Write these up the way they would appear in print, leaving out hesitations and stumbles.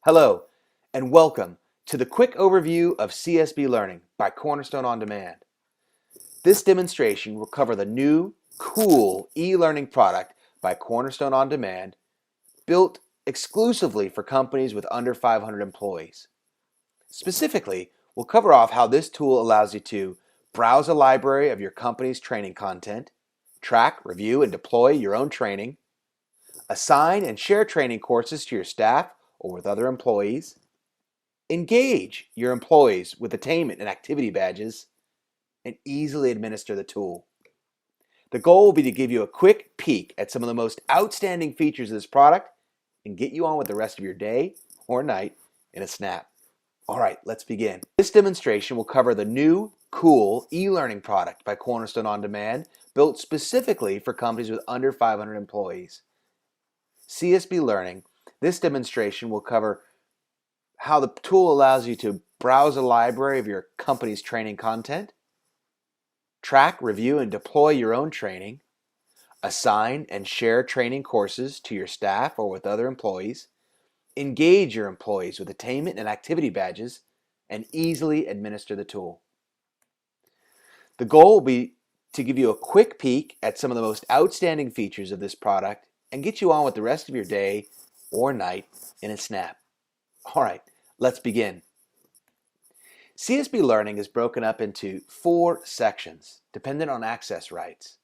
Hello, and welcome to the quick overview of CSB Learning by Cornerstone On Demand. This demonstration will cover the new, cool e-learning product by Cornerstone On Demand, built exclusively for companies with under 500 employees. Specifically, we'll cover off how this tool allows you to browse a library of your company's training content, track, review, and deploy your own training, assign and share training courses to your staff or with other employees, engage your employees with attainment and activity badges, and easily administer the tool. The goal will be to give you a quick peek at some of the most outstanding features of this product and get you on with the rest of your day or night in a snap. All right, let's begin. This demonstration will cover the new, cool e-learning product by Cornerstone On Demand, built specifically for companies with under 500 employees. CSB Learning. This demonstration will cover how the tool allows you to browse a library of your company's training content, track, review, and deploy your own training, assign and share training courses to your staff or with other employees, engage your employees with attainment and activity badges, and easily administer the tool. The goal will be to give you a quick peek at some of the most outstanding features of this product and get you on with the rest of your day or night in a snap. All right, let's begin. CSB Learning is broken up into 4 sections, dependent on access rights.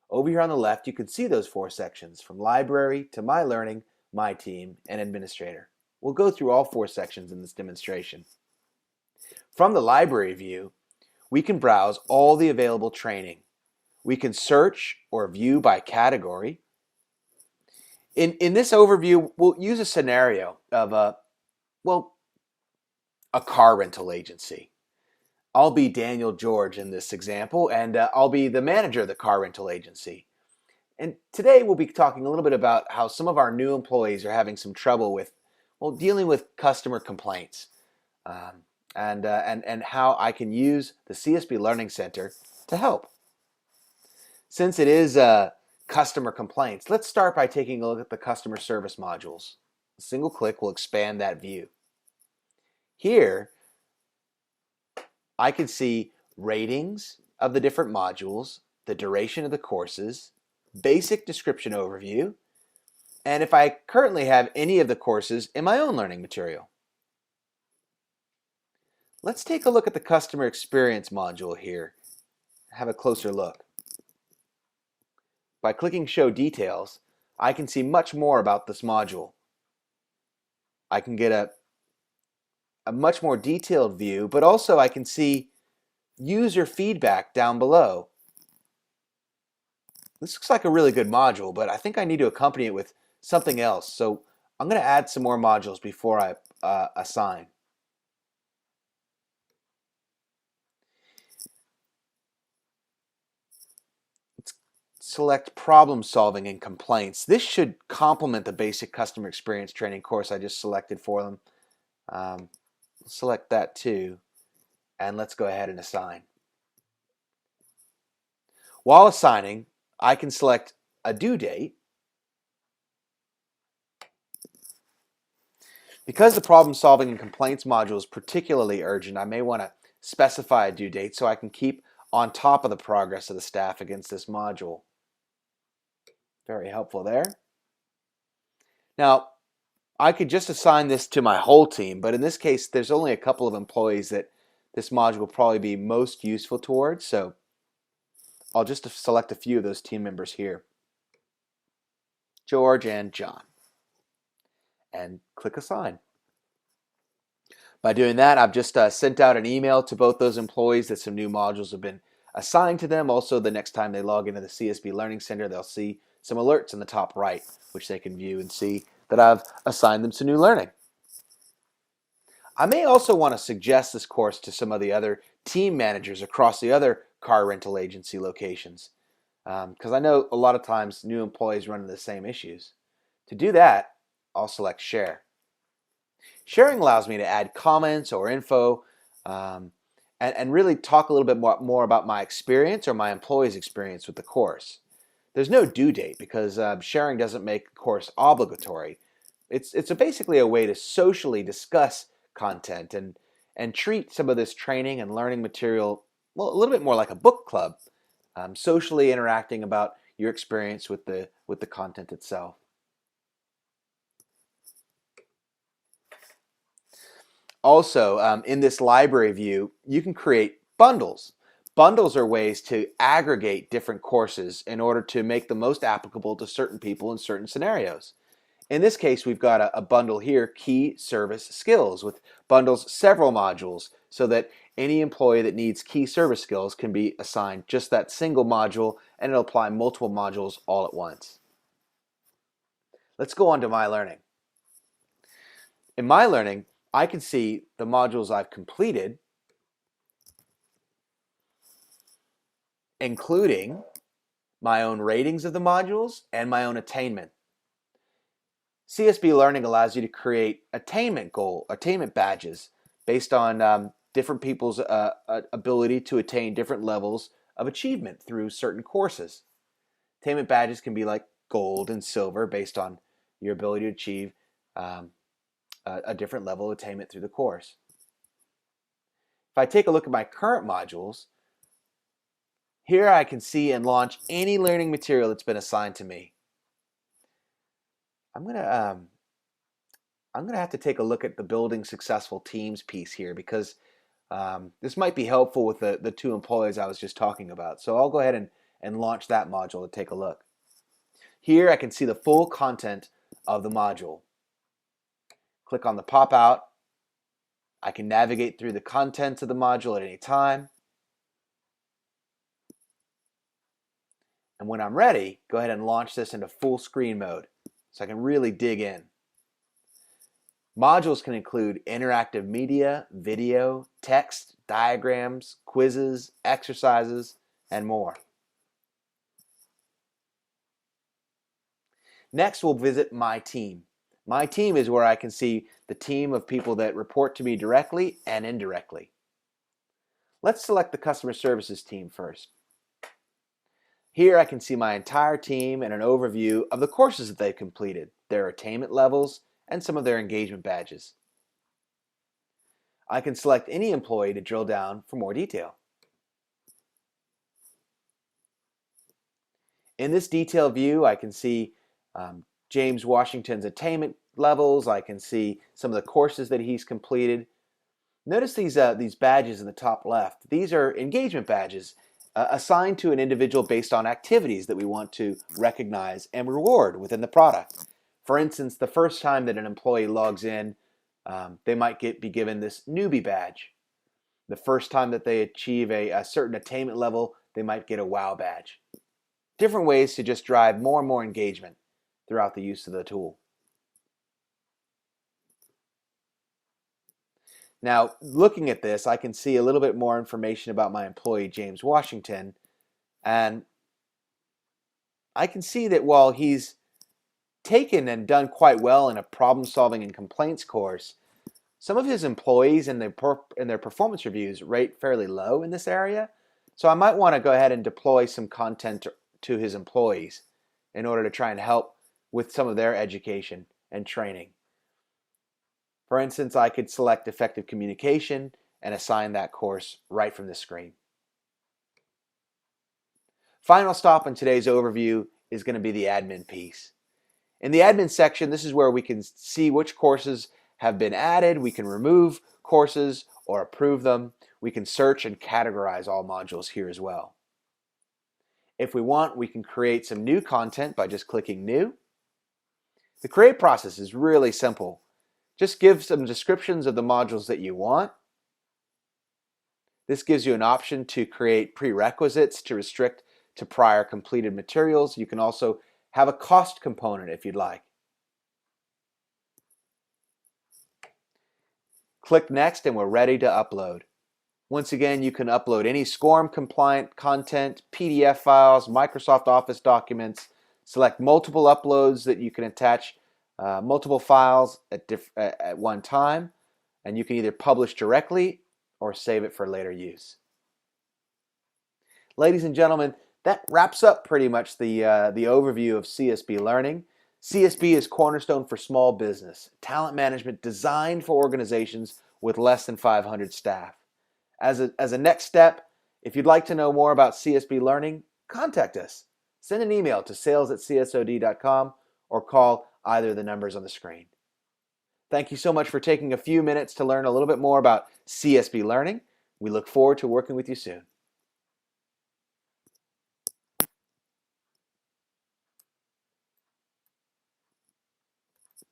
Over here on the left, you can see those 4 sections, from Library to My Learning, My Team, and Administrator. We'll go through all 4 sections in this demonstration. From the Library view, we can browse all the available training. We can search or view by category. In this overview, we'll use a scenario of a car rental agency. I'll be Daniel George in this example, and I'll be the manager of the car rental agency. And today we'll be talking a little bit about how some of our new employees are having some trouble with, dealing with customer complaints, and how I can use the CSB Learning Center to help. Since it is customer complaints, let's start by taking a look at the customer service modules. A single click will expand that view. Here, I can see ratings of the different modules, the duration of the courses, basic description overview, and if I currently have any of the courses in my own learning material. Let's take a look at the customer experience module here. Have a closer look. By clicking Show Details, I can see much more about this module. I can get a much more detailed view, but also I can see user feedback down below. This looks like a really good module, but I think I need to accompany it with something else. So I'm going to add some more modules before I assign. Select problem solving and complaints. This should complement the basic customer experience training course I just selected for them. Select that too, and let's go ahead and assign. While assigning, I can select a due date. Because the problem solving and complaints module is particularly urgent, I may want to specify a due date so I can keep on top of the progress of the staff against this module. Very helpful there. Now, I could just assign this to my whole team, but in this case, there's only a couple of employees that this module will probably be most useful towards, so I'll just select a few of those team members here. George and John. And click Assign. By doing that, I've just sent out an email to both those employees that some new modules have been assigned to them. Also, the next time they log into the CSB Learning Center, they'll see some alerts in the top right, which they can view and see that I've assigned them to new learning. I may also want to suggest this course to some of the other team managers across the other car rental agency locations, because I know a lot of times new employees run into the same issues. To do that, I'll select Share. Sharing allows me to add comments or info and really talk a little bit more about my experience or my employees' experience with the course. There's no due date because sharing doesn't make the course obligatory, It's basically a way to socially discuss content and treat some of this training and learning material, well, a little bit more like a book club, socially interacting about your experience with the content itself. Also, in this library view, you can create bundles. Bundles are ways to aggregate different courses in order to make the most applicable to certain people in certain scenarios. In this case, we've got a bundle here, Key Service Skills, with bundles several modules so that any employee that needs key service skills can be assigned just that single module, and it'll apply multiple modules all at once. Let's go on to My Learning. In My Learning, I can see the modules I've completed, including my own ratings of the modules and my own attainment. CSB Learning allows you to create attainment badges based on different people's ability to attain different levels of achievement through certain courses. Attainment badges can be like gold and silver based on your ability to achieve a different level of attainment through the course. If I take a look at my current modules, here I can see and launch any learning material that's been assigned to me. I'm gonna have to take a look at the building successful teams piece here because this might be helpful with the two employees I was just talking about. So I'll go ahead and launch that module to take a look. Here I can see the full content of the module. Click on the pop out. I can navigate through the contents of the module at any time. And when I'm ready, go ahead and launch this into full screen mode so I can really dig in. Modules can include interactive media, video, text, diagrams, quizzes, exercises, and more. Next, we'll visit My Team. My Team is where I can see the team of people that report to me directly and indirectly. Let's select the Customer Services team first. Here I can see my entire team and an overview of the courses that they've completed, their attainment levels, and some of their engagement badges. I can select any employee to drill down for more detail. In this detail view, I can see James Washington's attainment levels. I can see some of the courses that he's completed. Notice these badges in the top left. These are engagement badges assigned to an individual based on activities that we want to recognize and reward within the product. For instance, the first time that an employee logs in, they might be given this newbie badge. The first time that they achieve a certain attainment level, they might get a wow badge. Different ways to just drive more and more engagement throughout the use of the tool. Now, looking at this, I can see a little bit more information about my employee, James Washington, and I can see that while he's taken and done quite well in a problem-solving and complaints course, some of his employees in their performance reviews rate fairly low in this area, so I might want to go ahead and deploy some content to his employees in order to try and help with some of their education and training. For instance, I could select effective communication and assign that course right from the screen. Final stop in today's overview is going to be the admin piece. In the admin section, this is where we can see which courses have been added. We can remove courses or approve them. We can search and categorize all modules here as well. If we want, we can create some new content by just clicking New. The create process is really simple. Just give some descriptions of the modules that you want. This gives you an option to create prerequisites to restrict to prior completed materials. You can also have a cost component if you'd like. Click Next and we're ready to upload. Once again, you can upload any SCORM compliant content, PDF files, Microsoft Office documents, select multiple uploads that you can attach multiple files at one time, and you can either publish directly or save it for later use. Ladies and gentlemen, that wraps up pretty much the overview of CSB Learning. CSB is Cornerstone for Small Business, talent management designed for organizations with less than 500 staff. As a next step, if you'd like to know more about CSB Learning, contact us. Send an email to sales@csod.com or call either of the numbers on the screen. Thank you so much for taking a few minutes to learn a little bit more about CSB Learning. We look forward to working with you soon.